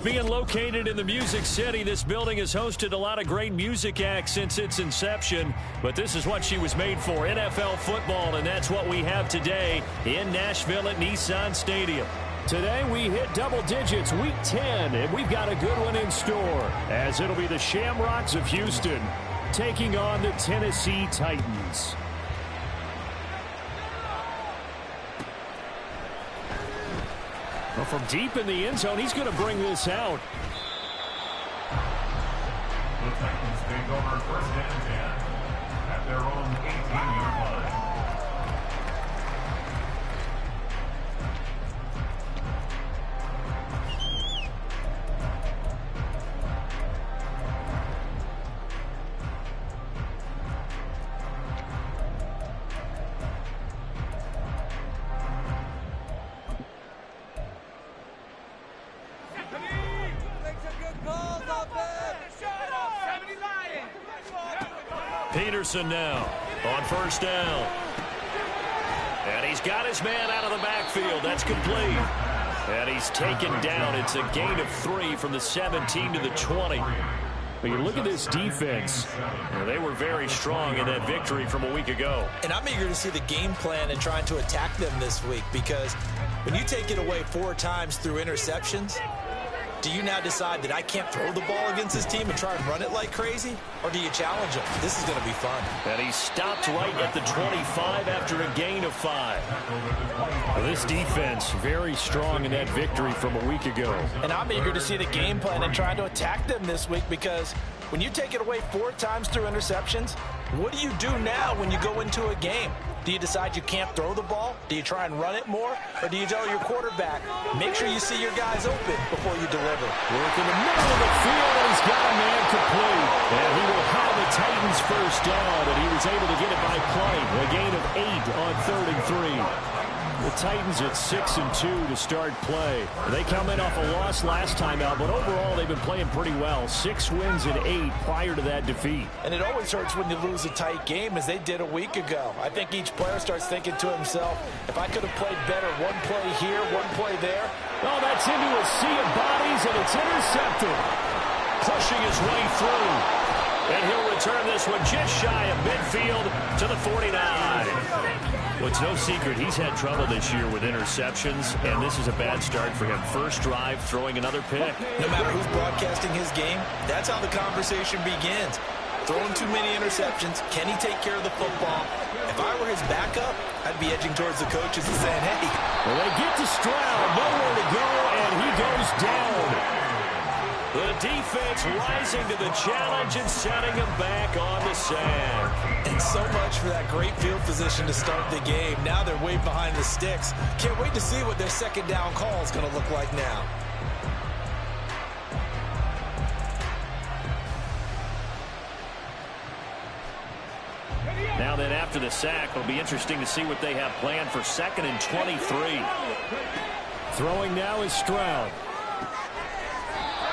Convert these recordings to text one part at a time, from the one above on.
Being located in the Music City, this building has hosted a lot of great music acts since its inception, but this is what she was made for, NFL football, and that's what we have today in Nashville at Nissan Stadium. Today we hit double digits, week 10, and we've got a good one in store, as it'll be the Shamrocks of Houston taking on the Tennessee Titans. Well, from deep in the end zone, he's going to bring this out. The Titans take over first and 10 at their own 18-yard line. Peterson now on first down. And he's got his man out of the backfield. That's complete. And he's taken down. It's a gain of 3 from the 17 to the 20. But you look at this defense. They were very strong in that victory from a week ago. And I'm eager to see the game plan and trying to attack them this week, because when you take it away 4 times through interceptions, do you now decide that I can't throw the ball against this team and try and run it like crazy? Or do you challenge them? This is going to be fun. And he stopped right at the 25 after a gain of 5. Well, this defense very strong in that victory from a week ago. And I'm eager to see the game plan and trying to attack them this week, because when you take it away 4 times through interceptions, what do you do now when you go into a game? Do you decide you can't throw the ball? Do you try and run it more? Or do you tell your quarterback, make sure you see your guys open before you deliver? Work in the middle of the field, and he's got a man complete. And he will have the Titans first down, and he was able to get it by play. A gain of 8 on 3rd and 3. The Titans at 6-2 to start play. They come in off a loss last time out, but overall they've been playing pretty well. 6 wins and 8 prior to that defeat. And it always hurts when you lose a tight game, as they did a week ago. I think each player starts thinking to himself, if I could have played better, one play here, one play there. Oh, that's into a sea of bodies, and it's intercepted. Pushing his way through. And he'll return this one just shy of midfield to the 49. Well, it's no secret he's had trouble this year with interceptions, and this is a bad start for him. First drive, throwing another pick. No matter who's broadcasting his game, that's how the conversation begins. Throwing too many interceptions, can he take care of the football? If I were his backup, I'd be edging towards the coaches and saying, hey. Well, they get to Stroud, nowhere to go, and he goes down. The defense rising to the challenge and setting him back on the sand. And so much for that great field position to start the game. Now they're way behind the sticks. Can't wait to see what their second down call is going to look like now. Now then, after the sack, it'll be interesting to see what they have planned for 2nd and 23. Throwing now is Stroud.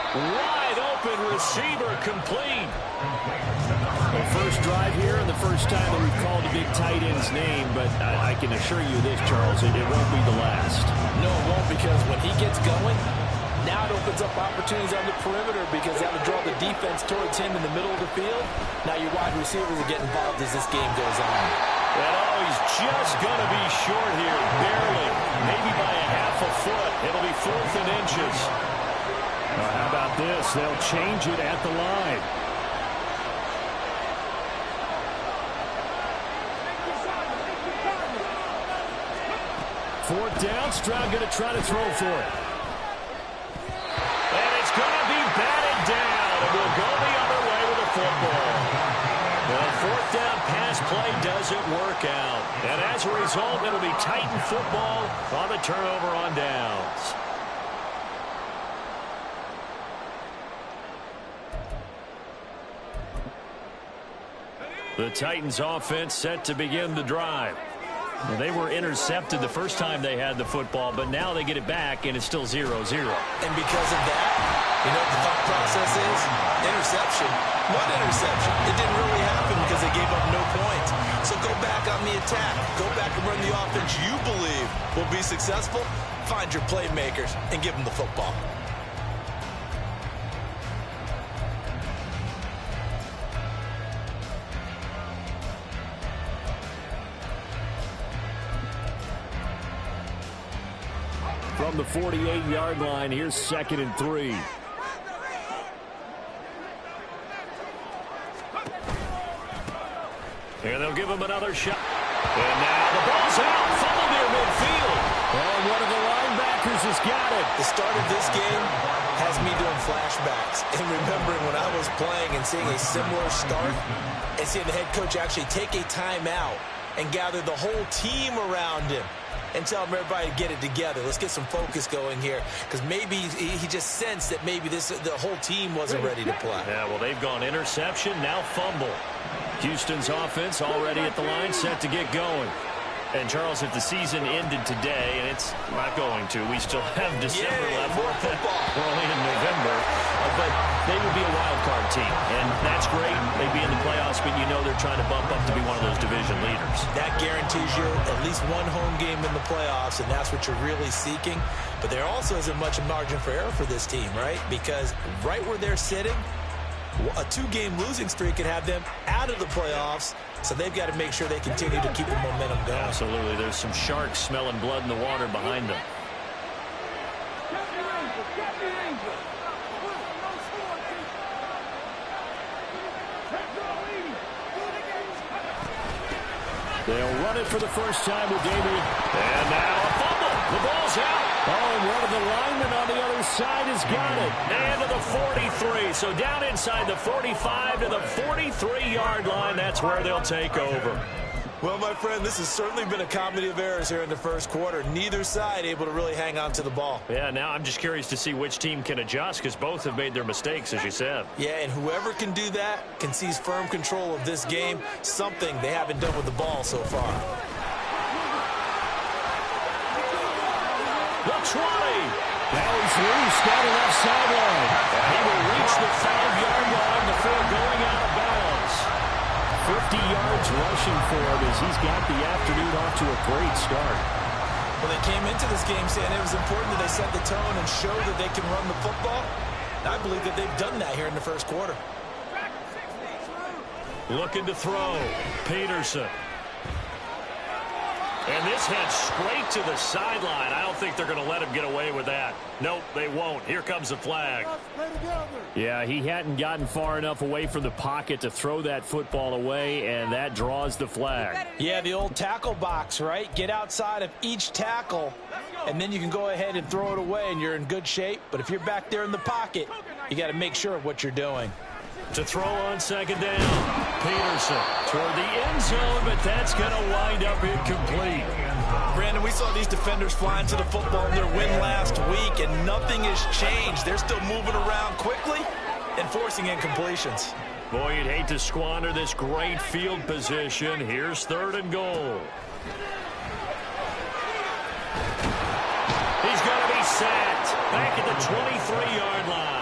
Wide open receiver, complete. The first drive here and the first time that we've called a big tight end's name, but I can assure you this, Charles, it won't be the last. No, it won't, because when he gets going, now it opens up opportunities on the perimeter, because they have to draw the defense towards him in the middle of the field. Now your wide receivers will get involved as this game goes on. And he's just going to be short here, barely, maybe by a half a foot. It'll be 4th and inches. How about this? They'll change it at the line. Fourth down, Stroud going to try to throw for it. And it's going to be batted down. And we'll go the other way with the football. Well, 4th down pass play doesn't work out. And as a result, it'll be Titan football on the turnover on downs. The Titans offense set to begin the drive. Well, they were intercepted the first time they had the football, but now they get it back, and it's still 0-0. And because of that, you know what the thought process is? Interception. What interception? It didn't really happen because they gave up no points. So go back on the attack. Go back and run the offense you believe will be successful. Find your playmakers and give them the football. from the 48-yard line. Here's 2nd and 3. And they'll give him another shot. And now the ball's out. Fumble near midfield. And one of the linebackers has got it. The start of this game has me doing flashbacks and remembering when I was playing and seeing a similar start and seeing the head coach actually take a timeout and gather the whole team around him and tell everybody to get it together. Let's get some focus going here, because maybe he just sensed that maybe the whole team wasn't ready to play. Yeah, well, they've gone interception, now fumble. Houston's offense already at the line, set to get going. And, Charles, if the season ended today, and it's not going to, we still have December left. More football. We're only in November. But they would be a wild card team, and that's great. They'd be in the playoffs, but you know they're trying to bump up to be one of those division leaders. That guarantees you at least one home game in the playoffs, and that's what you're really seeking. But there also isn't much margin for error for this team, right? Because right where they're sitting, a 2-game losing streak could have them out of the playoffs, so they've got to make sure they continue to keep the momentum going. Absolutely. There's some sharks smelling blood in the water behind them. They'll run it for the first time with Damian. And now a fumble. The ball's out. Oh, and one of the linemen on the other side has got it. And to the 43. So down inside the 45 to the 43-yard line. That's where they'll take over. Well, my friend, this has certainly been a comedy of errors here in the first quarter. Neither side able to really hang on to the ball. Yeah, now I'm just curious to see which team can adjust, because both have made their mistakes, as you said. Yeah, and whoever can do that can seize firm control of this game, something they haven't done with the ball so far. The 20. Now he's loose down the left sideline. He will reach the 5-yard line before going out of bounds. 50 yards rushing for him as he's got the afternoon off to a great start. Well, they came into this game saying it was important that they set the tone and show that they can run the football. And I believe that they've done that here in the first quarter. Looking to throw. Peterson. And this heads straight to the sideline. I don't think they're going to let him get away with that. Nope, they won't. Here comes the flag. Yeah, he hadn't gotten far enough away from the pocket to throw that football away, and that draws the flag. Yeah, the old tackle box, right? Get outside of each tackle, and then you can go ahead and throw it away, and you're in good shape. But if you're back there in the pocket, you got to make sure of what you're doing. To throw on second down. Peterson toward the end zone, but that's going to wind up incomplete. Brandon, we saw these defenders flying to the football in their win last week, and nothing has changed. They're still moving around quickly and forcing incompletions. Boy, you'd hate to squander this great field position. Here's 3rd and goal. He's going to be sacked back at the 23-yard line.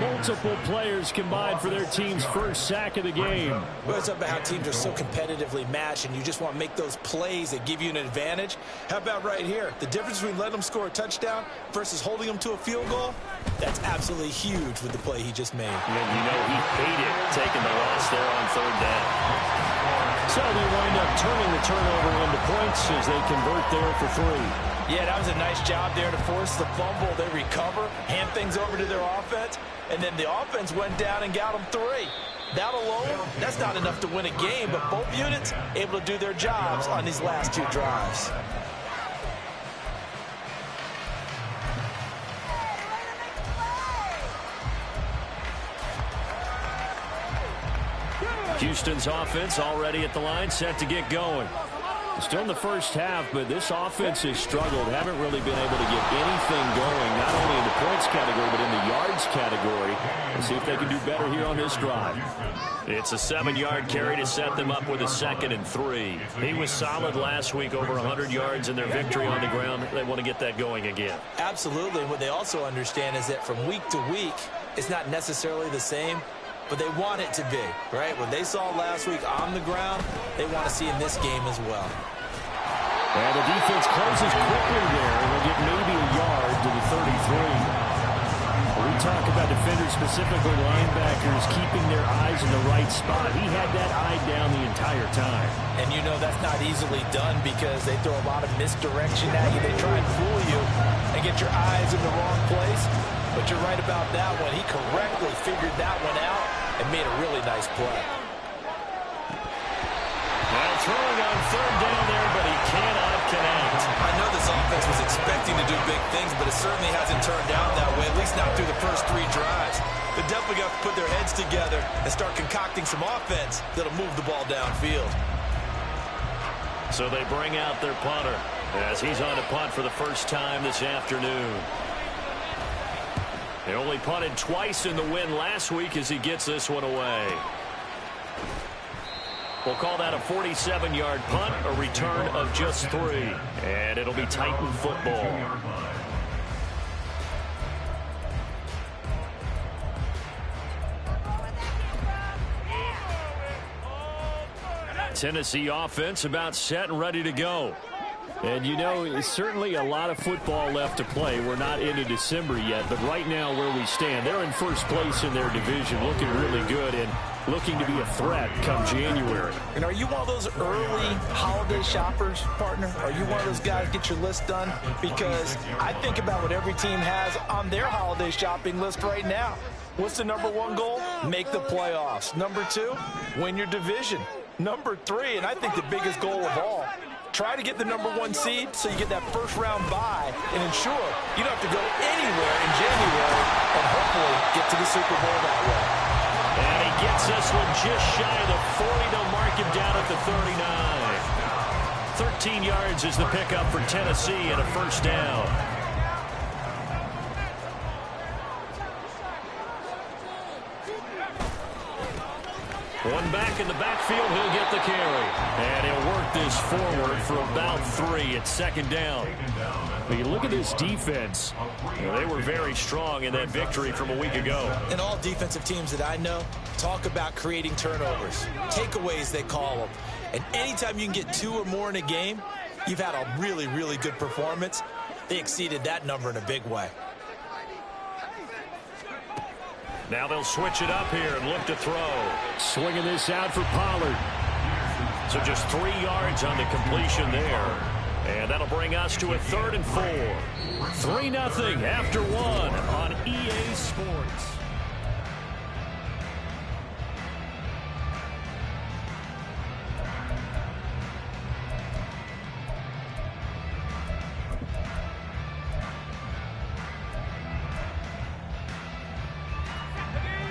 Multiple players combined for their team's first sack of the game. Well, it's about how teams are so competitively matched, and you just want to make those plays that give you an advantage. How about right here? The difference between letting them score a touchdown versus holding them to a field goal, that's absolutely huge with the play he just made. And you know he hated taking the loss there on 3rd down. So they wind up turning the turnover into points as they convert there for 3. Yeah, that was a nice job there to force the fumble. They recover, hand things over to their offense, and then the offense went down and got them 3. That alone, that's not enough to win a game, but both units able to do their jobs on these last 2 drives. Houston's offense already at the line, set to get going. Still in the first half, but this offense has struggled. Haven't really been able to get anything going, not only in the points category, but in the yards category. Let's see if they can do better here on this drive. It's a 7-yard carry to set them up with a 2nd and 3. He was solid last week, over 100 yards in their victory on the ground. They want to get that going again. Absolutely. And what they also understand is that from week to week, it's not necessarily the same, but they want it to be, right? What they saw last week on the ground, they want to see in this game as well. And the defense closes quickly there, and they'll get maybe a yard to the 33. We talk about defenders, specifically linebackers, keeping their eyes in the right spot. He had that eye down the entire time. And you know that's not easily done because they throw a lot of misdirection at you. They try and fool you. put your eyes in the wrong place. But you're right about that one. He correctly figured that one out and made a really nice play. Well, throwing on third down there, but he cannot connect. I know this offense was expecting to do big things, but it certainly hasn't turned out that way, at least not through the first 3 drives. They definitely got to put their heads together and start concocting some offense that'll move the ball downfield. So they bring out their punter as he's on to punt for the first time this afternoon. They only punted twice in the win last week as he gets this one away. We'll call that a 47-yard punt, a return of just 3. And it'll be Titan football. Tennessee offense about set and ready to go. And, you know, certainly a lot of football left to play. We're not into December yet, but right now where we stand, they're in first place in their division, looking really good and looking to be a threat come January. And are you one of those early holiday shoppers, partner? Are you one of those guys get your list done? Because I think about what every team has on their holiday shopping list right now. What's the number 1 goal? Make the playoffs. Number 2, win your division. Number 3, and I think the biggest goal of all, try to get the number 1 seed so you get that first-round bye and ensure you don't have to go anywhere in January and hopefully get to the Super Bowl that way. And he gets this one just shy of the 40. They'll mark him down at the 39. 13 yards is the pickup for Tennessee and a first down. One back in the backfield, he'll get the carry. And he'll work this forward for about 3 at second down. But you look at this defense. They were very strong in that victory from a week ago. And all defensive teams that I know talk about creating turnovers. Takeaways, they call them. And anytime you can get 2 or more in a game, you've had a really, really good performance. They exceeded that number in a big way. Now they'll switch it up here and look to throw. Swinging this out for Pollard. So just 3 yards on the completion there. And that'll bring us to a 3rd and 4. 3-0 after 1 on EA Sports.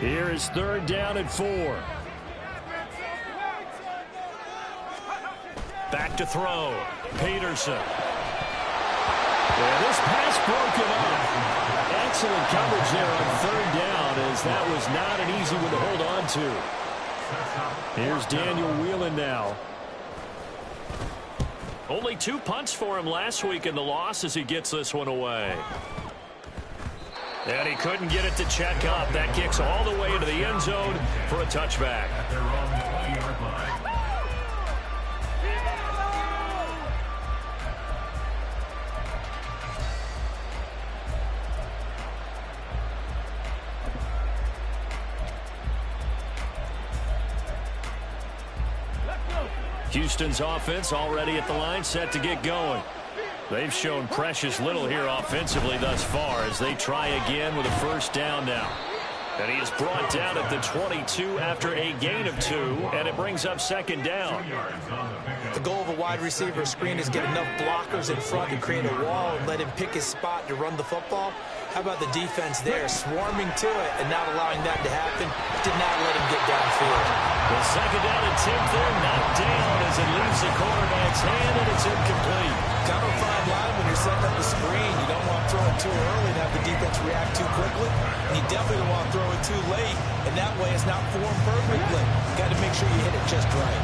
Here is 3rd down and 4. Back to throw. Peterson. Yeah, this pass broken up. Excellent coverage there on 3rd down, as that was not an easy one to hold on to. Here's Daniel Whelan now. Only 2 punts for him last week in the loss as he gets this one away. And he couldn't get it to check up. That kicks all the way into the end zone for a touchback. At their own 20-yard line. Houston's offense already at the line, set to get going. They've shown precious little here offensively thus far as they try again with a first down now. And he is brought down at the 22 after a gain of 2, and it brings up 2nd down. The goal of a wide receiver screen is get enough blockers in front to create a wall and let him pick his spot to run the football. How about the defense there, swarming to it and not allowing that to happen? Did not let him get downfield. The 2nd down attempt there, knocked down as it leaves the quarterback's hand, and it's incomplete. Kind of a fine line when you're setting up the screen. You don't want to throw it too early and have the defense react too quickly. And you definitely don't want to throw it too late, and that way it's not formed perfectly. Got to make sure you hit it just right.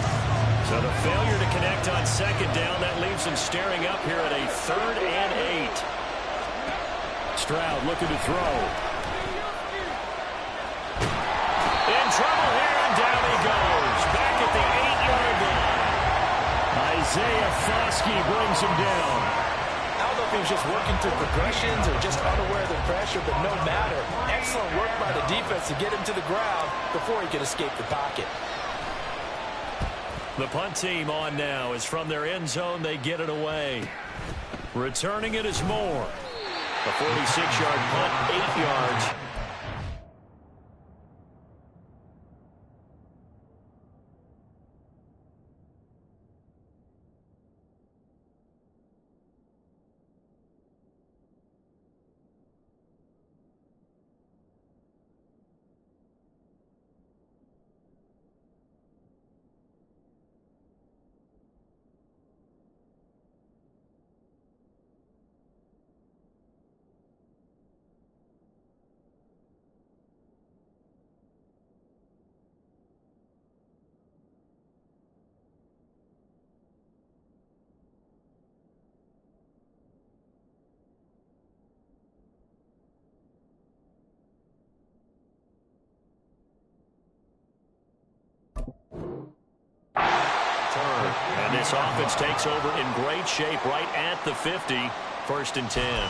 So the failure to connect on 2nd down, that leaves him staring up here at a 3rd and 8. Stroud looking to throw. In trouble here, and down he goes. Back at the 8-yard line. Isaiah Foskey brings him down. I don't know if he was just working through progressions or just unaware of the pressure, but no matter. Excellent work by the defense to get him to the ground before he could escape the pocket. The punt team on now is from their end zone. They get it away. Returning it is Moore. A 46-yard punt, 8 yards. And this offense takes over in great shape right at the 50. 1st and 10.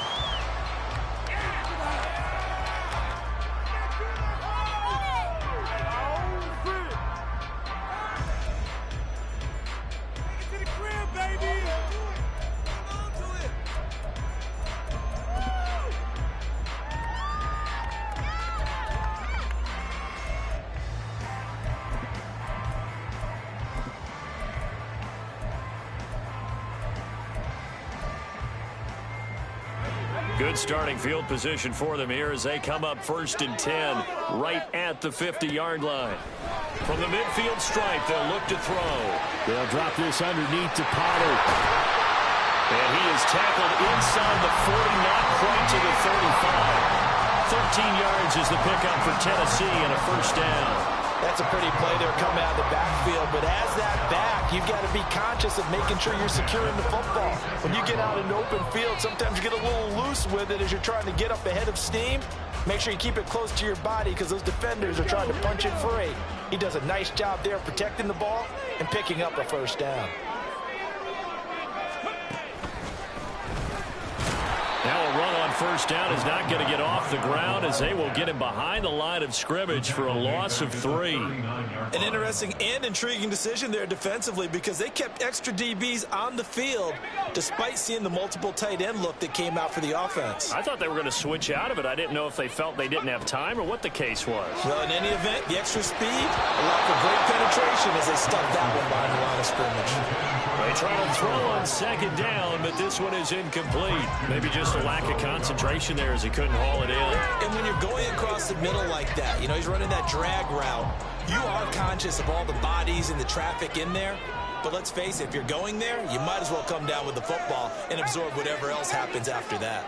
Good starting field position for them here as they come up 1st and 10 right at the 50-yard line. From the midfield stripe, they'll look to throw. They'll drop this underneath to Pollard. And he is tackled inside the 40, not quite to the 35. 13 yards is the pickup for Tennessee and a 1st down. That's a pretty play there coming out of the backfield. But as that back, you've got to be conscious of making sure you're securing the football. When you get out in the open field, sometimes you get a little loose with it as you're trying to get up ahead of steam. Make sure you keep it close to your body because those defenders are trying to punch it free. He does a nice job there protecting the ball and picking up a 1st down. Now a run on 1st down is not going to get off the ground as they will get him behind the line of scrimmage for a loss of 3. An interesting and intriguing decision there defensively because they kept extra DBs on the field despite seeing the multiple tight end look that came out for the offense. I thought they were going to switch out of it. I didn't know if they felt they didn't have time or what the case was. Well, in any event, the extra speed allowed for great penetration as they stuffed that one behind the line of scrimmage. They try to throw on 2nd down, but this one is incomplete. Maybe just a lack of concentration there as he couldn't haul it in. And when you're going across the middle like that, you know, he's running that drag route, you are conscious of all the bodies and the traffic in there. But let's face it, if you're going there, you might as well come down with the football and absorb whatever else happens after that.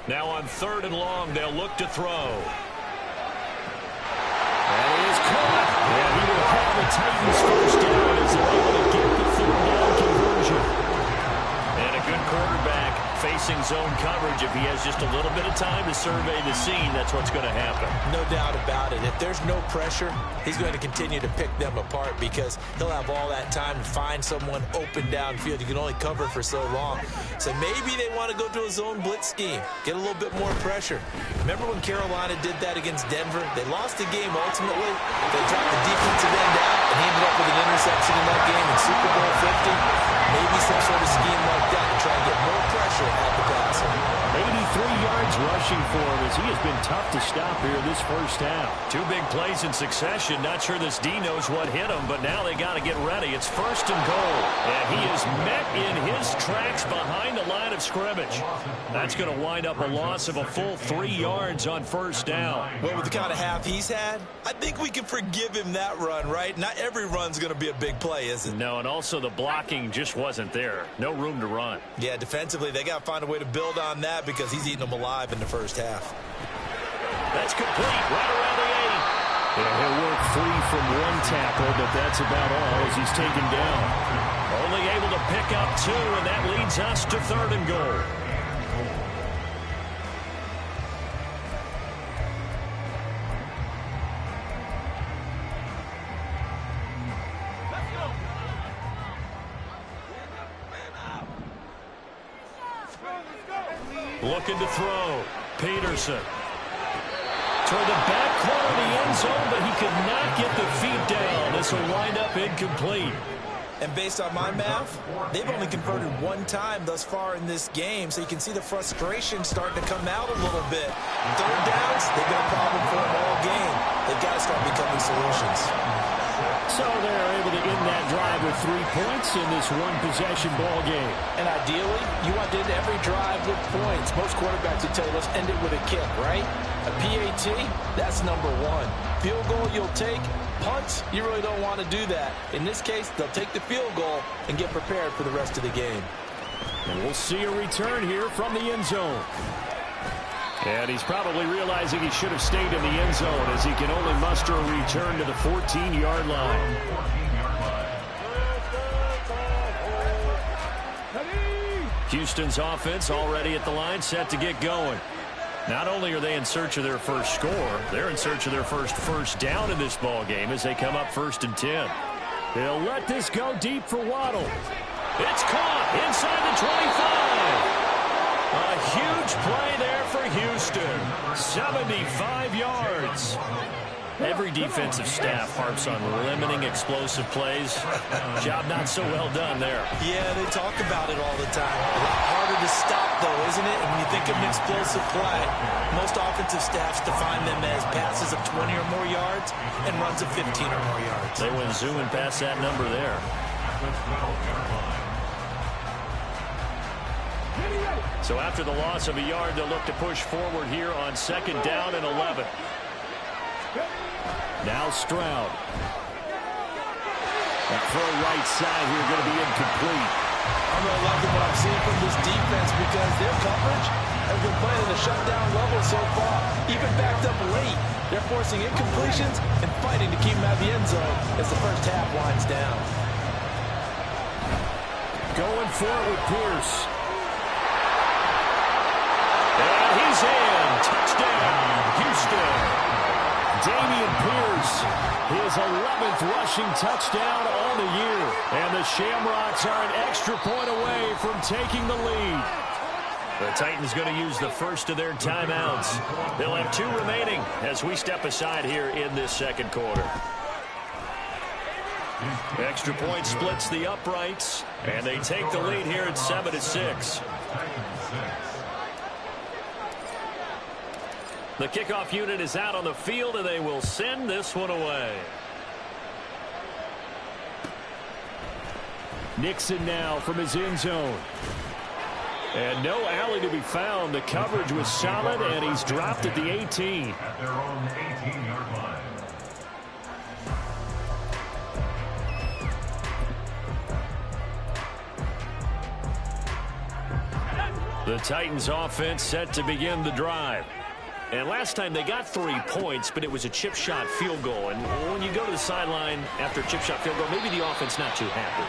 Now on 3rd and long, they'll look to throw. That is caught. And he will have the Titans 1st down as they're able to get the 3rd down conversion. And a good quarterback facing zone coverage. If he has just a little bit of time to survey the scene, that's what's going to happen. No doubt about it. If there's no pressure, he's going to continue to pick them apart because he'll have all that time to find someone open downfield. You can only cover for so long. So maybe they want to go to a zone blitz scheme, get a little bit more pressure. Remember when Carolina did that against Denver? They lost the game ultimately. They dropped the defensive end out, and he ended up with an interception in that game in Super Bowl 50. Maybe some sort of scheme like that to try and get more pressure at the passer. 83 yards rushing for him as he has been tough to stop here this 1st half. 2 big plays in succession. Not sure this D knows what hit him, but now they got to get ready. It's 1st and goal. And he is met in his tracks behind the line of scrimmage. That's going to wind up a loss of a full 3 yards on 1st down. Well, with the kind of half he's had, I think we can forgive him that run, right? Not every run's going to be a big play, is it? No, and also the blocking just wasn't there. No room to run. Yeah, defensively, they got to find a way to build on that because he's eating them alive in the 1st half. That's complete right around the 8. Yeah, he'll work free from 1 tackle, but that's about all as he's taken down. Only able to pick up 2, and that leads us to 3rd and goal. Looking to throw. Peterson. Toward the back corner of the end zone, but he could not get the feet down. This will wind up incomplete. And based on my math, they've only converted one time thus far in this game, so you can see the frustration starting to come out a little bit. Third downs, they've been a problem for them all game. They've got to start becoming solutions. So they're able to end that drive with 3 points in this one-possession ball game. And ideally, you want to end every drive with points. Most quarterbacks would tell you, let's end it with a kick, right? A PAT, that's number one. Field goal you'll take. Punts, you really don't want to do that. In this case, they'll take the field goal and get prepared for the rest of the game. And we'll see a return here from the end zone. And he's probably realizing he should have stayed in the end zone as he can only muster a return to the 14-yard line. Houston's offense already at the line, set to get going. Not only are they in search of their first score, they're in search of their first down in this ball game as they come up 1st and 10. They'll let this go deep for Waddle. It's caught inside the 25. A huge play there for Houston. 75 yards. Every defensive staff harps on limiting explosive plays. Job not so well done there. Yeah, they talk about it all the time. A lot harder to stop, though, isn't it? And when you think of an explosive play, most offensive staffs define them as passes of 20 or more yards and runs of 15 or more yards. They went zooming past that number there. So after the loss of a yard, they'll look to push forward here on 2nd down and 11. Now Stroud. That throw right side here going to be incomplete. I'm really liking what I'm seeing from this defense because their coverage has been playing at a shutdown level so far. Even backed up late, they're forcing incompletions and fighting to keep them out of the end zone as the first half winds down. Going for it with Pierce. And he's in. Touchdown, Houston. Dameon Pierce, his 11th rushing touchdown on the year. And the Shamrocks are an extra point away from taking the lead. The Titans going to use the first of their timeouts. They'll have 2 remaining as we step aside here in this 2nd quarter. Extra point splits the uprights, and they take the lead here at 7-6. The kickoff unit is out on the field, and they will send this one away. Nixon now from his end zone. And no alley to be found. The coverage was solid, and he's dropped at the 18. At their own 18-yard line. The Titans offense set to begin the drive. And last time they got 3 points, but it was a chip shot field goal. And when you go to the sideline after a chip shot field goal, maybe the offense not too happy.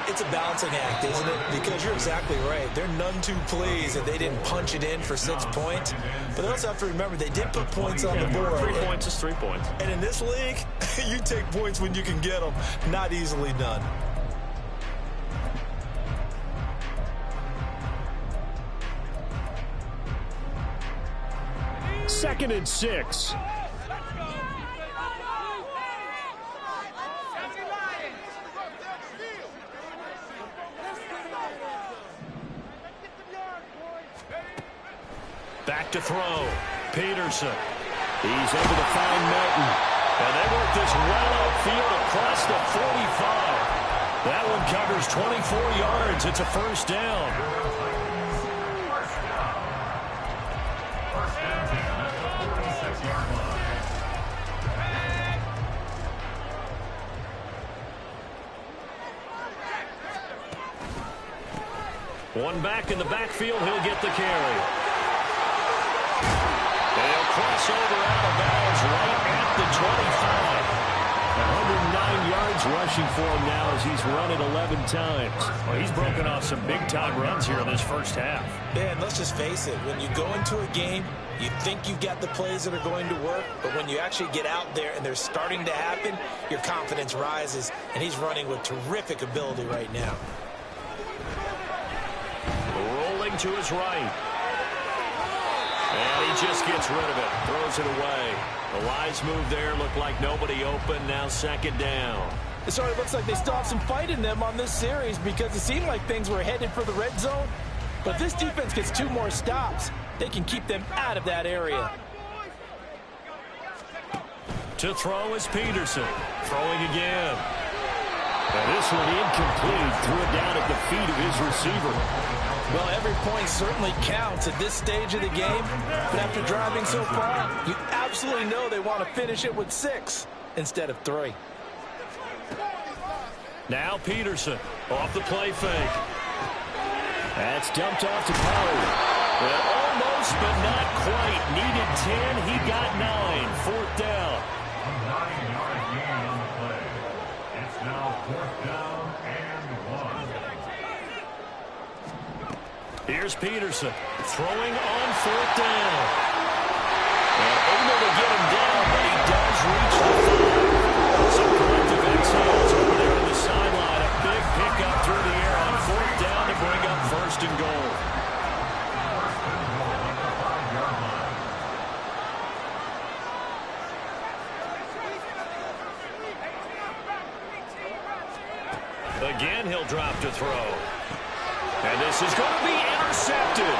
It's a balancing act, isn't it? Because you're exactly right. They're none too pleased that they didn't punch it in for 6 points. But they also have to remember they did put points on the board. 3 points is 3 points. And in this league, you take points when you can get them. Not easily done. Second and 6. Back to throw. Peterson. He's able to find Melton. And they work this well upfield across the 45. That one covers 24 yards. It's a first down. One back in the backfield, he'll get the carry. They'll cross over out of bounds right at the 25. 109 yards rushing for him now as he's run it 11 times. Well, he's broken off some big-time runs here in this first half. Yeah, and let's just face it. When you go into a game, you think you've got the plays that are going to work, but when you actually get out there and they're starting to happen, your confidence rises, and he's running with terrific ability right now. Rolling to his right. And he just gets rid of it. Throws it away. The wise move there looked like nobody open. Now 2nd down. It sort of looks like they still have some fight in them on this series because it seemed like things were headed for the red zone. But if this defense gets 2 more stops, they can keep them out of that area. To throw is Peterson. Throwing again. And this one incomplete. Threw it down at the feet of his receiver. Well, every point certainly counts at this stage of the game. But after driving so far, you absolutely know they want to finish it with 6 instead of 3. Now Peterson off the play fake. That's dumped off to Pollard. Well, almost, but not quite. Needed 10. He got 9. 4th down. 9-yard gain on the play. It's now 4th down and 1. Here's Peterson throwing on 4th down. And able to get him down, but he does reach the 5. Some corrective exhales over there on the sideline. A big pickup through the air on 4th down to bring up 1st and goal. Again, he'll drop to throw. And this is going to be intercepted.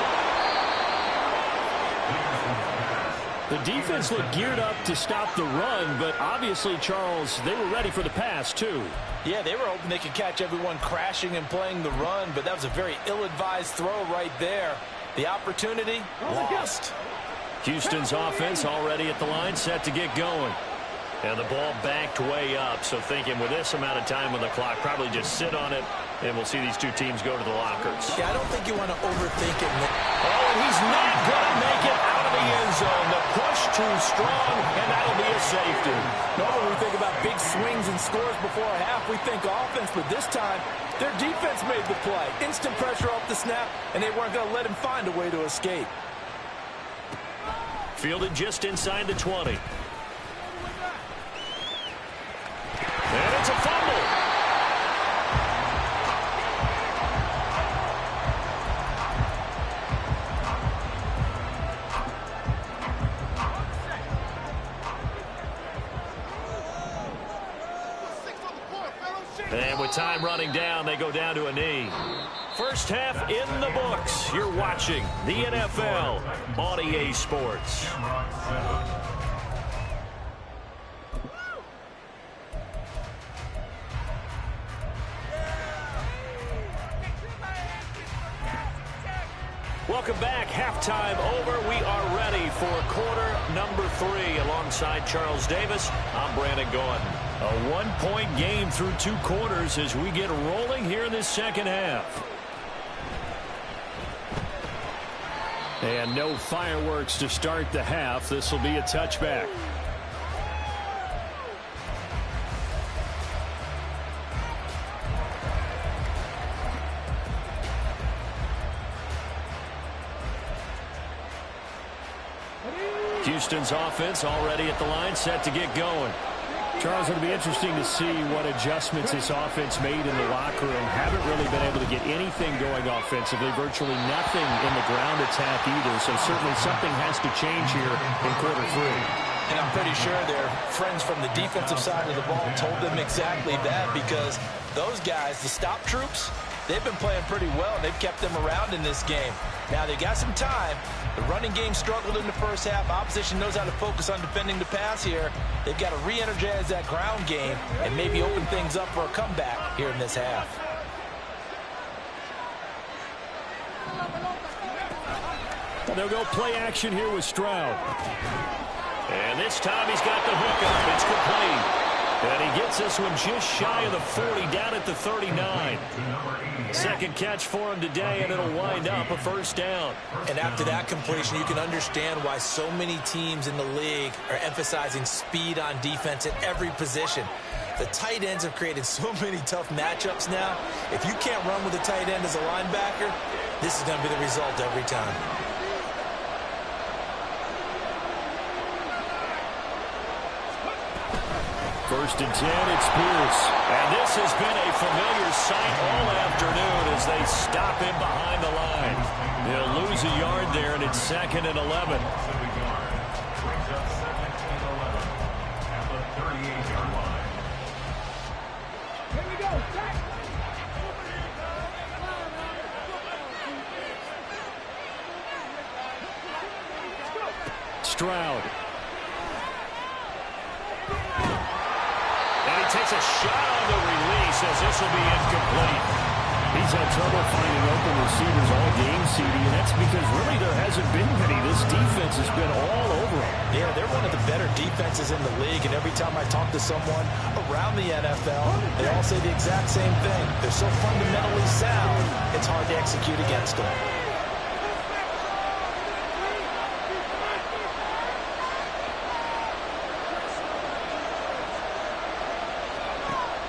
The defense looked geared up to stop the run, but obviously, Charles, they were ready for the pass, too. Yeah, they were hoping they could catch everyone crashing and playing the run, but that was a very ill-advised throw right there. The opportunity lost. Houston's offense already at the line, set to get going. And the ball backed way up, so thinking with this amount of time on the clock, probably just sit on it, and we'll see these 2 teams go to the lockers. Yeah, I don't think you want to overthink it. Oh, and he's not going to make it out of the end zone. The push too strong, and that'll be a safety. Normally we think about big swings and scores before a half. We think offense, but this time their defense made the play. Instant pressure off the snap, and they weren't going to let him find a way to escape. Fielded just inside the 20. And it's a fumble. And with time running down, they go down to a knee. First half in the books. You're watching the NFL on EA Sports. Welcome back. Halftime over. We are ready for quarter number 3. Alongside Charles Davis, I'm Brandon Gaudin. A 1-point game through 2 quarters as we get rolling here in this second half. And no fireworks to start the half. This will be a touchback. Houston's offense already at the line, set to get going. Charles, it'll be interesting to see what adjustments this offense made in the locker room. Haven't really been able to get anything going offensively, virtually nothing in the ground attack either. So certainly something has to change here in quarter 3. And I'm pretty sure their friends from the defensive side of the ball told them exactly that, because those guys, the stop troops, they've been playing pretty well. They've kept them around in this game. Now they got some time. The running game struggled in the first half. Opposition knows how to focus on defending the pass here. They've got to re-energize that ground game and maybe open things up for a comeback here in this half. They'll go play action here with Stroud. And this time he's got the hook up. It's complete. And he gets this one just shy of the 40, down at the 39. Second catch for him today, and it'll wind up a first down. And after that completion, you can understand why so many teams in the league are emphasizing speed on defense at every position. The tight ends have created so many tough matchups now. If you can't run with a tight end as a linebacker, this is going to be the result every time. First and 10, it's Pierce. And this has been a familiar sight all afternoon as they stop him behind the line. They'll lose a yard there, and it's 2nd and 11. Stroud. And he takes a shot on the release as this will be incomplete. He's had trouble finding open receivers all game, CD, and that's because really there hasn't been many. This defense has been all over them. Yeah, they're one of the better defenses in the league, and every time I talk to someone around the NFL, they all say the exact same thing. They're so fundamentally sound, it's hard to execute against them.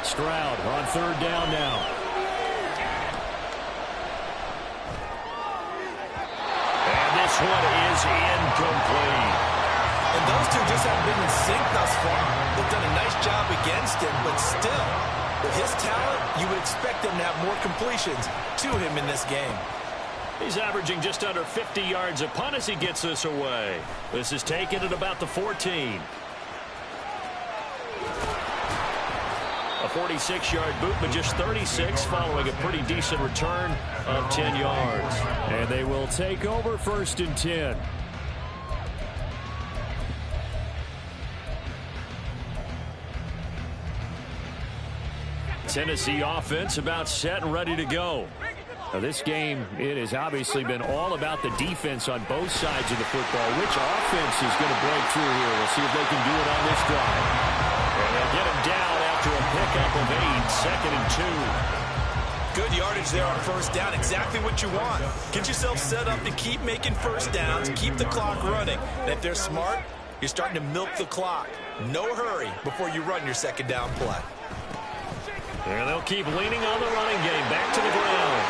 Stroud on third down now. And this one is incomplete. And those two just haven't been in sync thus far. They've done a nice job against him, but still, with his talent, you would expect him to have more completions to him in this game. He's averaging just under 50 yards a punt as he gets this away. This is taken at about the 14. A 46-yard boot, but just 36 following a pretty decent return of 10 yards. And they will take over first and 10. Tennessee offense about set and ready to go. Now this game, it has obviously been all about the defense on both sides of the football. Which offense is going to break through here? We'll see if they can do it on this drive. And they'll get him down after a pickup of 8, 2nd and 2. Good yardage there on first down. Exactly what you want. Get yourself set up to keep making first downs, keep the clock running. And if they're smart, you're starting to milk the clock. No hurry before you run your second down play. And they'll keep leaning on the running game. Back to the ground.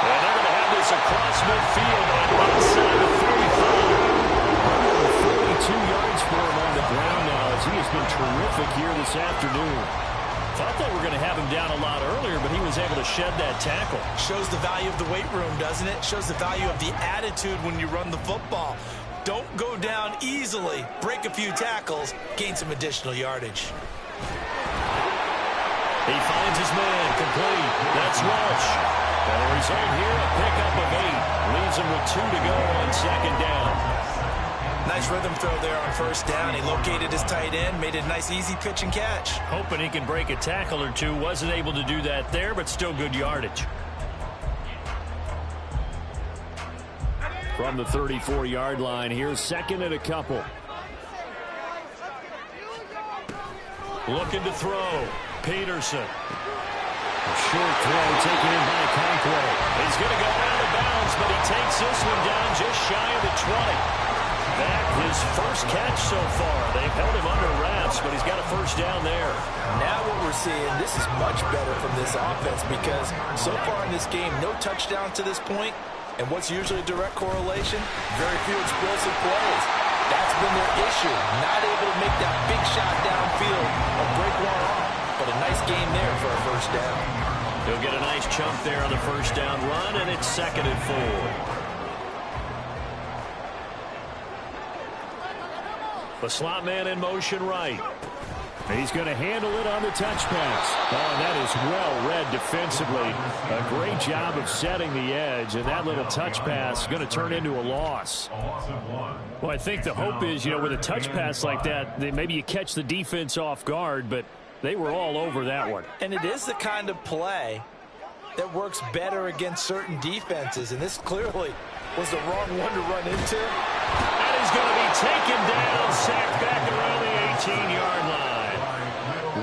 And they're going to have this across midfield on inside the 35. 142 yards for him on the ground now as he has been terrific here this afternoon. Thought they were going to have him down a lot earlier, but he was able to shed that tackle. Shows the value of the weight room, doesn't it? Shows the value of the attitude when you run the football. Don't go down easily. Break a few tackles. Gain some additional yardage. He finds his man complete. That's Walsh. And the result here, a pickup of 8. Leaves him with 2 to go on second down. Nice rhythm throw there on first down. He located his tight end, made a nice easy pitch and catch. Hoping he can break a tackle or two. Wasn't able to do that there, but still good yardage. From the 34-yard line here, 2nd and a couple. Looking to throw. Peterson. A short throw taken in by Conquo. He's going to go out of bounds, but he takes this one down just shy of the 20. Back his first catch so far. They've held him under wraps, but he's got a first down there. Now what we're seeing, this is much better from this offense because so far in this game, no touchdown to this point. And what's usually a direct correlation? Very few explosive plays. That's been their issue. Not able to make that big shot downfield or break one off. But a nice game there for a first down. He'll get a nice chunk there on the first down run, and it's 2nd and 4. The slot man in motion right. He's going to handle it on the touch pass. Oh, and that is well read defensively. A great job of setting the edge, and that little touch pass is going to turn into a loss. Well, I think the hope is, with a touch pass like that, maybe you catch the defense off guard, but they were all over that one. And it is the kind of play that works better against certain defenses, and this clearly was the wrong one to run into. That is going to be taken down, sacked back around the 18-yard line.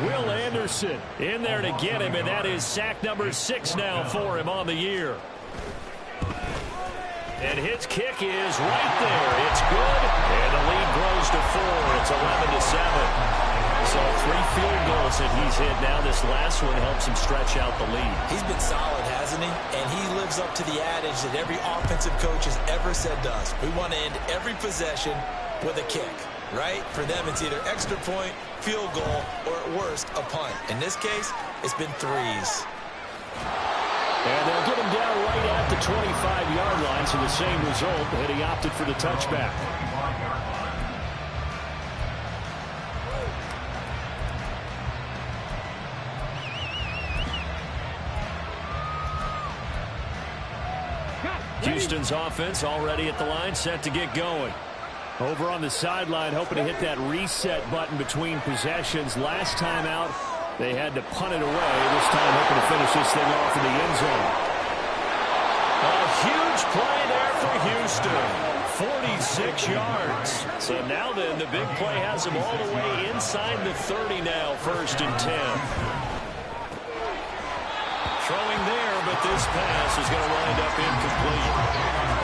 Will Anderson in there to get him, and that is sack number 6 now for him on the year. And his kick is right there. It's good, and the lead grows to 4. It's 11-7. So 3 field goals that he's hit now. This last one helps him stretch out the lead. He's been solid, hasn't he? And he lives up to the adage that every offensive coach has ever said to us. We want to end every possession with a kick, right? For them, it's either extra point, field goal, or at worst, a punt. In this case, it's been 3s. And they'll get him down right at the 25-yard line, so the same result, and he opted for the touchback. Houston's offense already at the line, set to get going. Over on the sideline, hoping to hit that reset button between possessions. Last time out, they had to punt it away. This time hoping to finish this thing off in the end zone. A huge play there for Houston. 46 yards. So now then, the big play has them all the way inside the 30 now, 1st and 10. Throwing there, but this pass is going to wind up incomplete.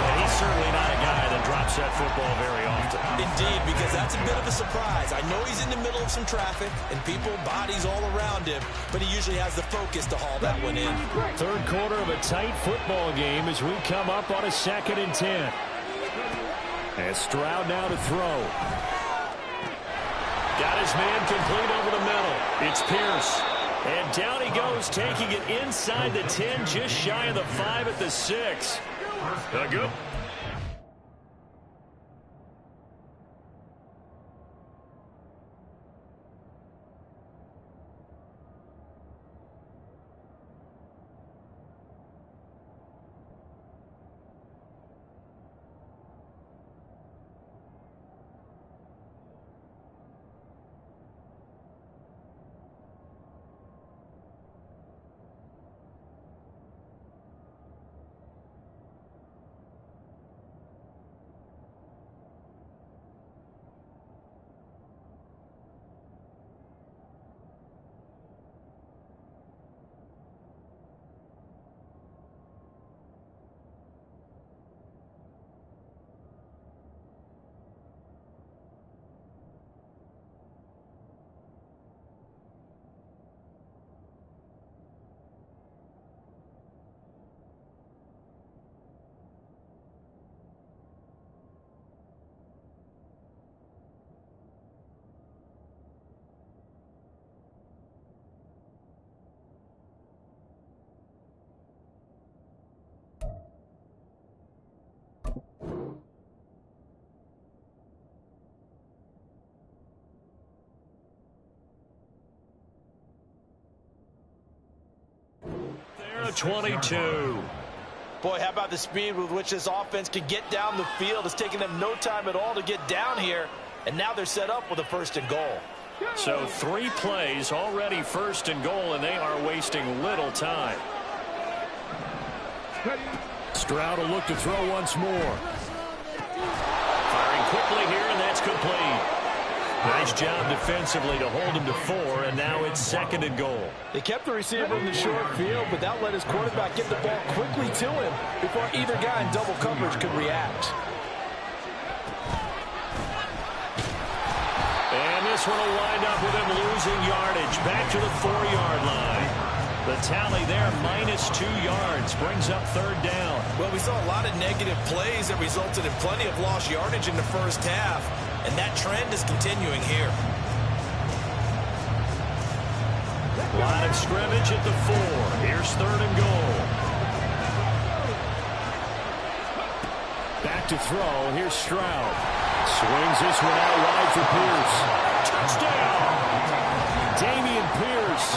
And he's certainly not a guy that drops that football very often. Indeed, because that's a bit of a surprise. I know he's in the middle of some traffic and people, bodies all around him, but he usually has the focus to haul that one in. Third quarter of a tight football game as we come up on a 2nd and 10. And Stroud now to throw. Got his man complete over the middle. It's Pierce. And down he goes, taking it inside the 10, just shy of the 5 at the 6. Good. They're 22. Boy, how about the speed with which this offense can get down the field? It's taking them no time at all to get down here, and now they're set up with a 1st and goal. So 3 plays already 1st and goal, and they are wasting little time. Stroud will look to throw once more. Firing quickly here, and that's complete. Nice job defensively to hold him to 4, and now it's 2nd and goal. They kept the receiver in the short field, but that let his quarterback get the ball quickly to him before either guy in double coverage could react. And this one will wind up with him losing yardage back to the 4-yard line. The tally there, -2 yards, brings up 3rd down. Well, we saw a lot of negative plays that resulted in plenty of lost yardage in the first half, and that trend is continuing here. Line of scrimmage at the 4. Here's 3rd and goal. Back to throw. Here's Stroud. Swings this one out wide for Pierce. Touchdown! Dameon Pierce,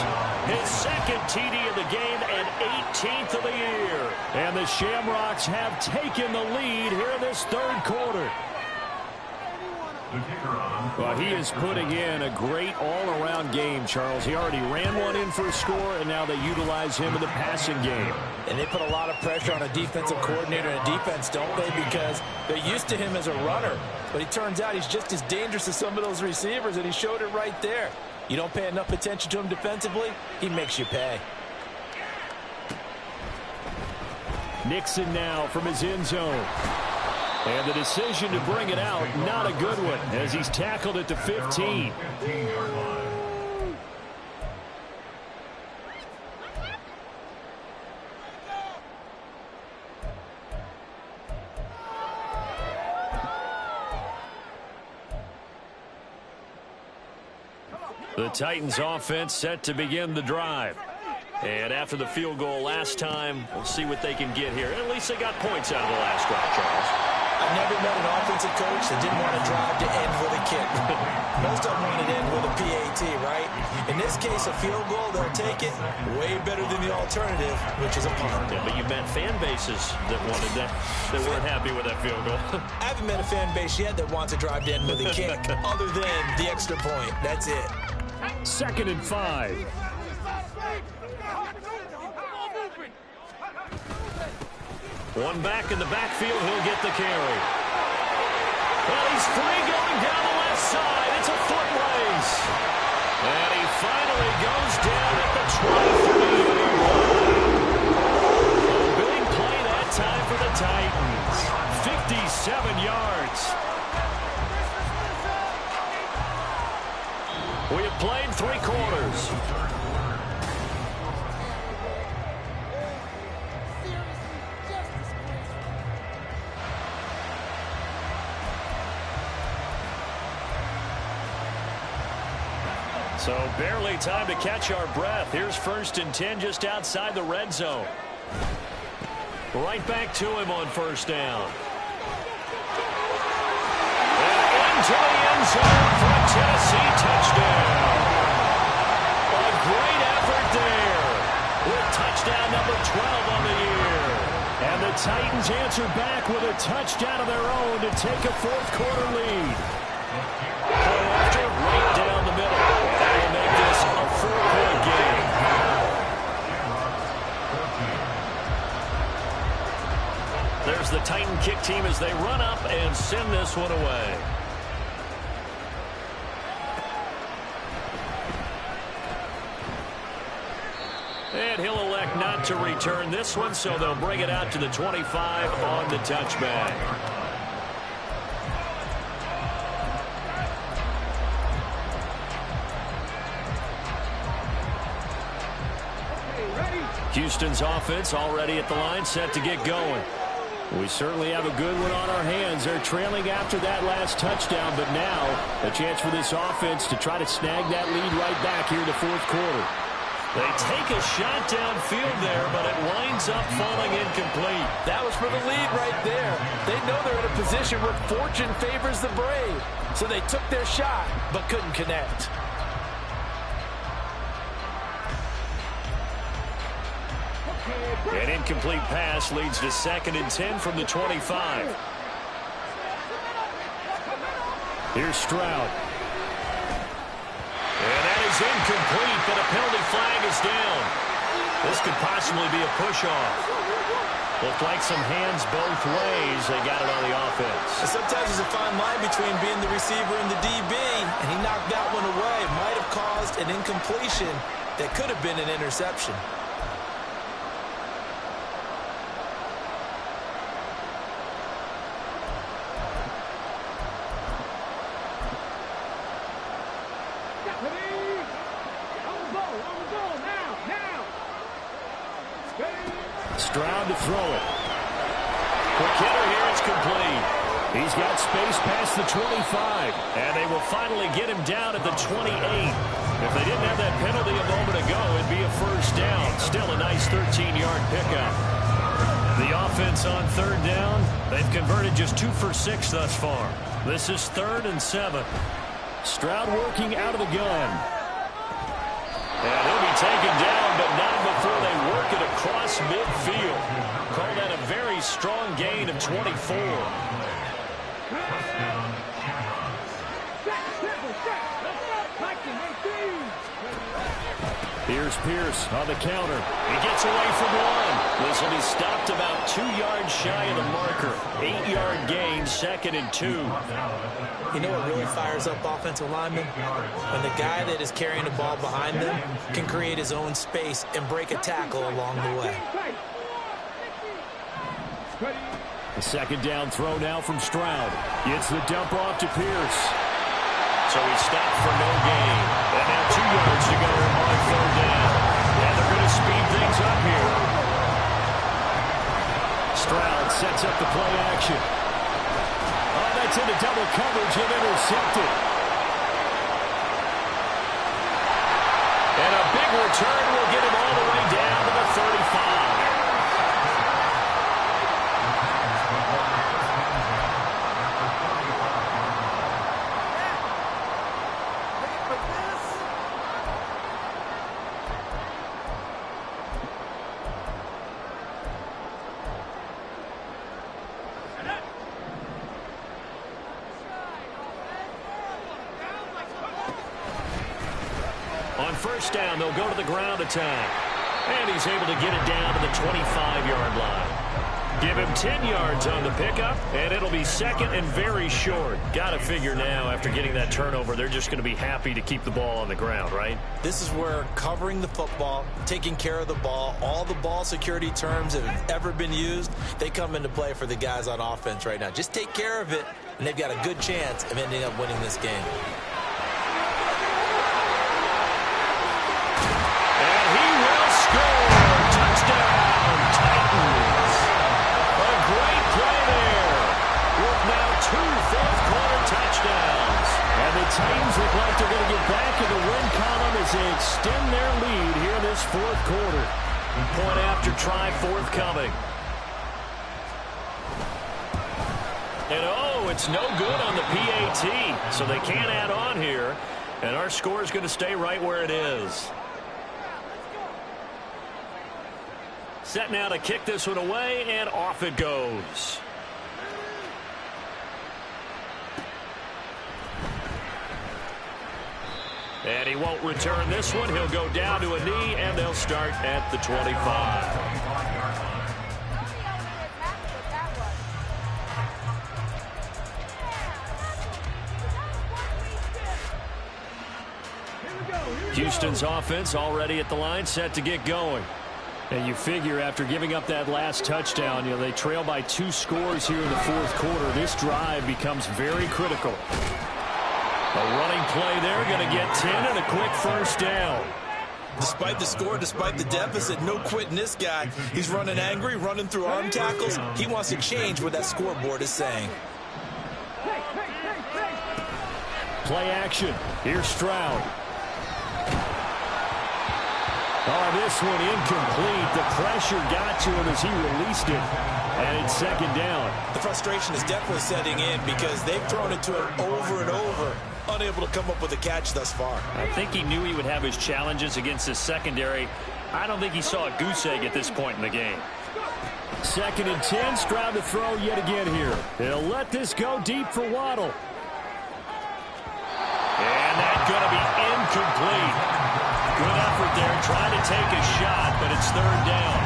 his 2nd TD of the game and 18th of the year. And the Shamrocks have taken the lead here in this 3rd quarter. Well, he is putting in a great all-around game, Charles. He already ran one in for a score, and now they utilize him in the passing game. And they put a lot of pressure on a defensive coordinator and a defense, don't they? Because they're used to him as a runner. But it turns out he's just as dangerous as some of those receivers, and he showed it right there. You don't pay enough attention to him defensively, he makes you pay. Nixon now from his end zone. And the decision to bring it out, not a good one, as he's tackled at the 15. The Titans offense set to begin the drive. And after the field goal last time, we'll see what they can get here. At least they got points out of the last drive, Charles. I never met an offensive coach that didn't want to drive to end with a kick. Most of them want to end with a PAT, right? In this case, a field goal, they'll take it way better than the alternative, which is a punt. Yeah, but you met fan bases that wanted that, that weren't happy with that field goal. I haven't met a fan base yet that wants to drive to end with a kick, other than the extra point. That's it. 2nd and 5. One back in the backfield, he'll get the carry. Well, he's free going down the left side. It's a foot race. And he finally goes down at the 23. A big play that time for the Titans. 57 yards. We have played 3 quarters. So barely time to catch our breath. Here's 1st and 10 just outside the red zone. Right back to him on 1st down. And into the end zone for a Tennessee touchdown. A great effort there with touchdown number 12 on the year. And the Titans answer back with a touchdown of their own to take a 4th quarter lead. Play after right down the middle. That will make this a 4-point game. There's the Titan kick team as they run up and send this one away. And he'll elect not to return this one, so they'll bring it out to the 25 on the touchback. Houston's offense already at the line, set to get going. We certainly have a good one on our hands. They're trailing after that last touchdown, but now a chance for this offense to try to snag that lead right back here in the 4th quarter. They take a shot downfield there, but it winds up falling incomplete. That was for the lead right there. They know they're in a position where fortune favors the brave. So they took their shot, but couldn't connect. An incomplete pass leads to 2nd and 10 from the 25. Here's Stroud. And that is incomplete, but a penalty flag is down. This could possibly be a push-off. Looked like some hands both ways. They got it on the offense. And sometimes there's a fine line between being the receiver and the DB, and he knocked that one away. Might have caused an incompletion that could have been an interception. Stroud to throw it. Quick hitter here, it's complete. He's got space past the 25. And they will finally get him down at the 28. If they didn't have that penalty a moment ago, it'd be a 1st down. Still a nice 13-yard pickup. The offense on 3rd down, they've converted just 2 for 6 thus far. This is 3rd and 7. Stroud working out of the gun. And he'll be taken down, but not before they work it across midfield. Call that a very strong gain of 24. Here's Pierce on the counter. He gets away from one. This will be stopped about 2 yards shy of the marker. 8-yard gain, 2nd and 2. You know what really fires up offensive linemen? When the guy that is carrying the ball behind them can create his own space and break a tackle along the way. The 2nd down throw now from Stroud. Gets the dump off to Pierce. So he stopped for no gain. And now 2 yards to go on 3rd down. And they're going to speed things up here. Stroud sets up the play action. Oh, that's into double coverage and intercepted. And a big return will get him all the way down to the 35. first down. They'll go to the ground attack. And he's able to get it down to the 25-yard line. Give him 10 yards on the pickup, and it'll be second and very short. Got to figure now, after getting that turnover, they're just going to be happy to keep the ball on the ground, right? This is where covering the football, taking care of the ball, all the ball security terms that have ever been used, they come into play for the guys on offense right now. Just take care of it, and they've got a good chance of ending up winning this game. And he will score. Touchdown, Titans. A great play there with now 2 fourth-quarter touchdowns. And the Titans look like they're going to get back in the win column as they extend their lead here in this fourth quarter. And point after try forthcoming. And oh, it's no good on the PAT, so they can't add on here. And our score is going to stay right where it is. Set now to kick this one away, and off it goes. And he won't return this one. He'll go down to a knee, and they'll start at the 25. Houston's offense already at the line, set to get going. And you figure after giving up that last touchdown, they trail by 2 scores here in the fourth quarter. This drive becomes very critical. A running play there, going to get 10 and a quick first down. Despite the score, despite the deficit, no quitting this guy. He's running angry, running through arm tackles. He wants to change what that scoreboard is saying. Play action. Here's Stroud. Oh, this one incomplete. The pressure got to him as he released it. And it's second down. The frustration is definitely setting in because they've thrown it to him over and over, unable to come up with a catch thus far. I think he knew he would have his challenges against his secondary. I don't think he saw a goose egg at this point in the game. Second and 10. Stroud to throw yet again here. They'll let this go deep for Waddle. And that's going to be incomplete. Good effort there, trying to take a shot, but it's third down.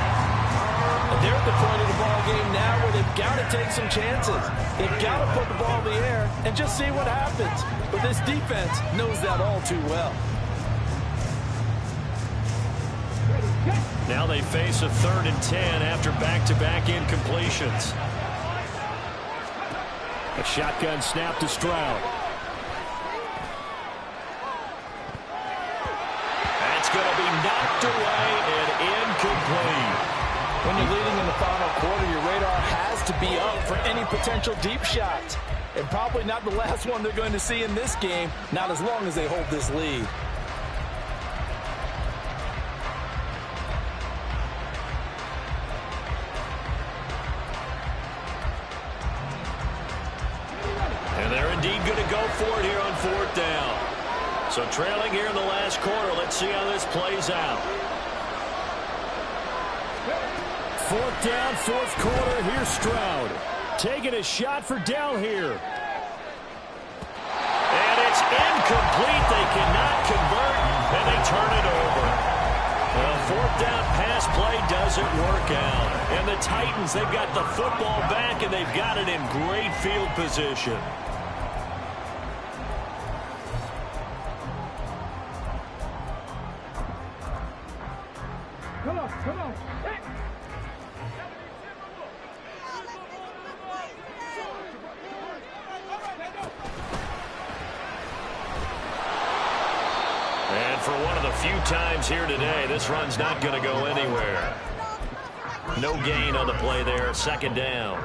And they're at the point of the ball game now where they've got to take some chances. They've got to put the ball in the air and just see what happens. But this defense knows that all too well. Now they face a third and 10 after back-to-back incompletions. A shotgun snap to Stroud. Going to be knocked away and incomplete. When you're leading in the final quarter, your radar has to be up for any potential deep shots. And probably not the last one they're going to see in this game, not as long as they hold this lead. And they're indeed going to go for it here on fourth down. So trailing here in the last quarter. Let's see how this plays out. Fourth down, fourth quarter. Here's Stroud. Taking a shot for Dell here. And it's incomplete. They cannot convert, and they turn it over. Well, fourth down pass play doesn't work out. And the Titans, they've got the football back, and they've got it in great field position. Come on. And for one of the few times here today, this run's not going to go anywhere. No gain on the play there, second down.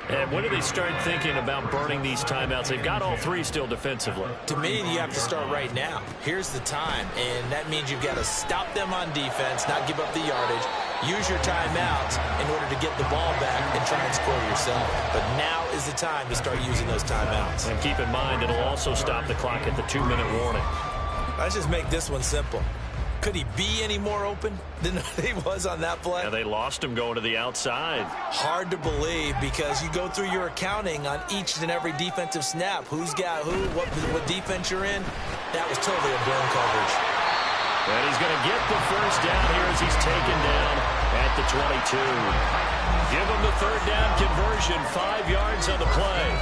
And when do they start thinking about burning these timeouts? They've got all 3 still defensively. To me, you have to start right now. Here's the time, and that means you've got to stop them on defense, not give up the yardage, use your timeouts in order to get the ball back and try and score yourself. But now is the time to start using those timeouts. And keep in mind, it'll also stop the clock at the 2-minute warning. Let's just make this one simple. Could he be any more open than he was on that play? Yeah, they lost him going to the outside. Hard to believe because you go through your accounting on each and every defensive snap. Who's got who, what defense you're in. That was totally a blown coverage. And he's going to get the first down here as he's taken down at the 22. Give him the third down conversion, 5 yards on the play.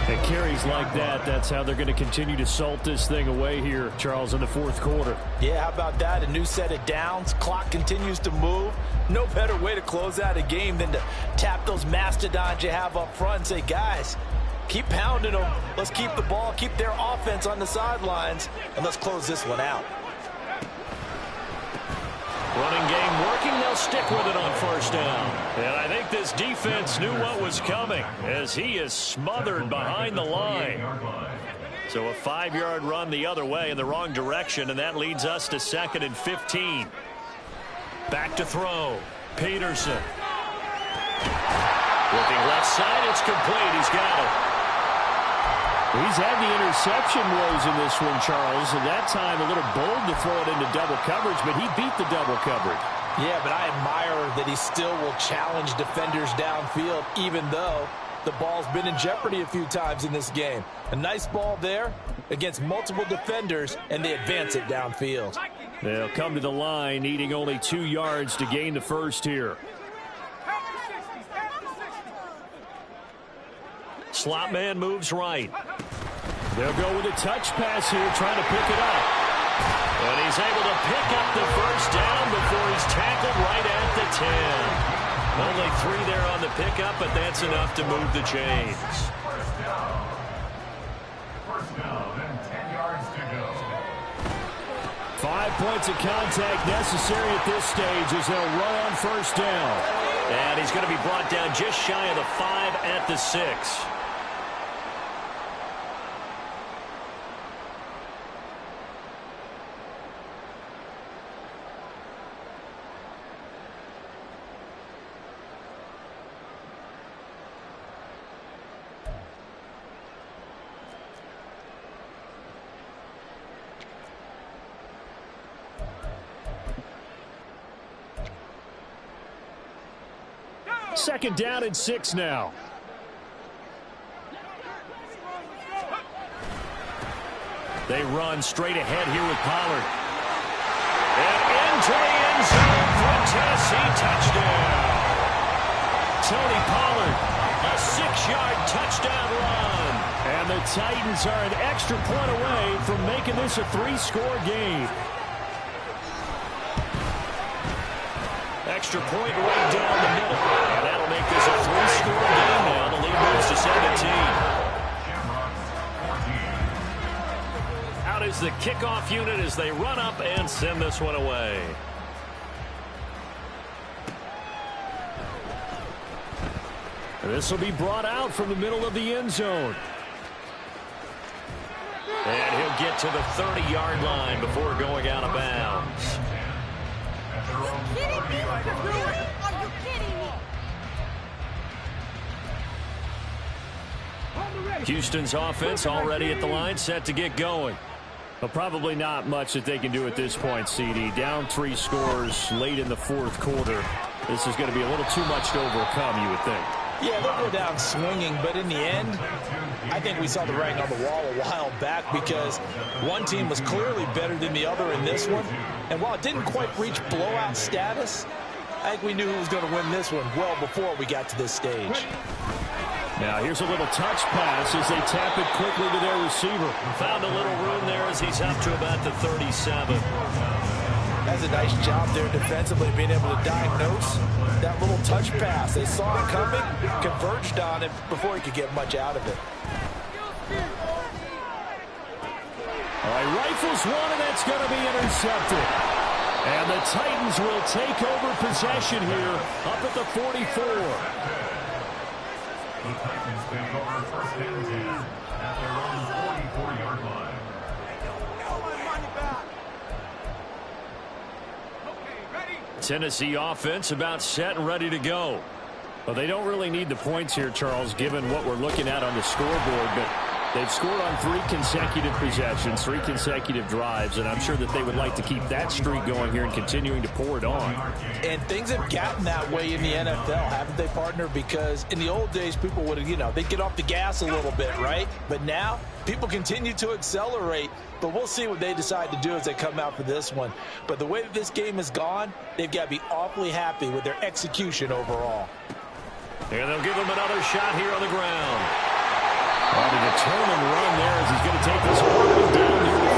And carries like that, that's how they're going to continue to salt this thing away here, Charles, in the fourth quarter. Yeah, how about that? A new set of downs. Clock continues to move. No better way to close out a game than to tap those mastodons you have up front and say, guys, keep pounding them. Let's keep the ball, keep their offense on the sidelines, and let's close this one out. Running game working, they'll stick with it on first down. And I think this defense knew what was coming as he is smothered behind the line. So a 5-yard run the other way in the wrong direction, and that leads us to 2nd and 15. Back to throw. Peterson. Looking left side, it's complete. He's got it. He's had the interception woes in this one, Charles, and that time a little bold to throw it into double coverage, but he beat the double coverage. Yeah, but I admire that he still will challenge defenders downfield, even though the ball's been in jeopardy a few times in this game. A nice ball there against multiple defenders, and they advance it downfield. They'll come to the line, needing only 2 yards to gain the first here. Slot man moves right. They'll go with a touch pass here, trying to pick it up. And he's able to pick up the first down before he's tackled right at the 10. Only 3 there on the pickup, but that's enough to move the chains. First down and 10 yards to go. 5 points of contact necessary at this stage as they'll run on first down. And he's going to be brought down just shy of the 5 at the 6. Second down and 6 now. They run straight ahead here with Pollard. And into the end zone for a Tennessee touchdown. Tony Pollard, a 6-yard touchdown run. And the Titans are an extra point away from making this a 3-score game. Extra point right down the middle. And that'll make this a 3-score game now. The lead moves to 17. Out is the kickoff unit as they run up and send this one away. This will be brought out from the middle of the end zone. And he'll get to the 30-yard line before going out of bounds. Are you kidding me? Houston's offense already at the line, set to get going. But probably not much that they can do at this point, CD. Down 3 scores late in the fourth quarter. This is going to be a little too much to overcome, you would think. Yeah, they'll go down swinging, but in the end, I think we saw the writing on the wall a while back because one team was clearly better than the other in this one. And while it didn't quite reach blowout status, I think we knew who was going to win this one well before we got to this stage. Now here's a little touch pass as they tap it quickly to their receiver. Found a little room there as he's up to about the 37. That's a nice job there defensively, being able to diagnose that little touch pass. They saw it coming, converged on it before he could get much out of it. All right, rifles one, and that's going to be intercepted. And the Titans will take over possession here up at the 44. The Titans take over first and 10 at their own 44-yard line. Tennessee offense about set and ready to go. Well, they don't really need the points here, Charles, given what we're looking at on the scoreboard. But They've scored on 3 consecutive possessions, 3 consecutive drives, and I'm sure that they would like to keep that streak going here and continuing to pour it on. And things have gotten that way in the NFL, haven't they, partner? Because in the old days, people would have, they'd get off the gas a little bit, right? But now, people continue to accelerate. But we'll see what they decide to do as they come out for this one. But the way that this game has gone, they've got to be awfully happy with their execution overall. And they'll give him another shot here on the ground. Well, a determined run there as he's going to take this all the way down here.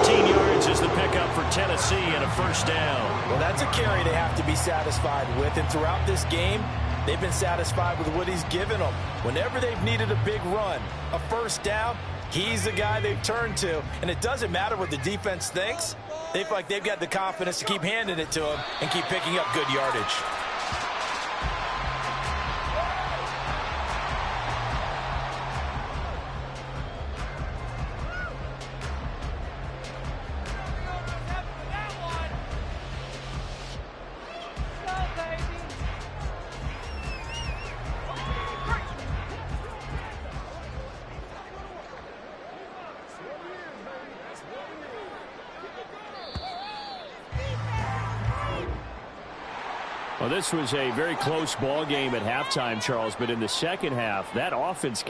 13 yards is the pickup for Tennessee and a first down. Well, that's a carry they have to be satisfied with. And throughout this game, they've been satisfied with what he's given them. Whenever they've needed a big run, a first down, he's the guy they've turned to. And it doesn't matter what the defense thinks. They feel like they've got the confidence to keep handing it to him and keep picking up good yardage. Well, this was a very close ball game at halftime, Charles, but in the second half, that offense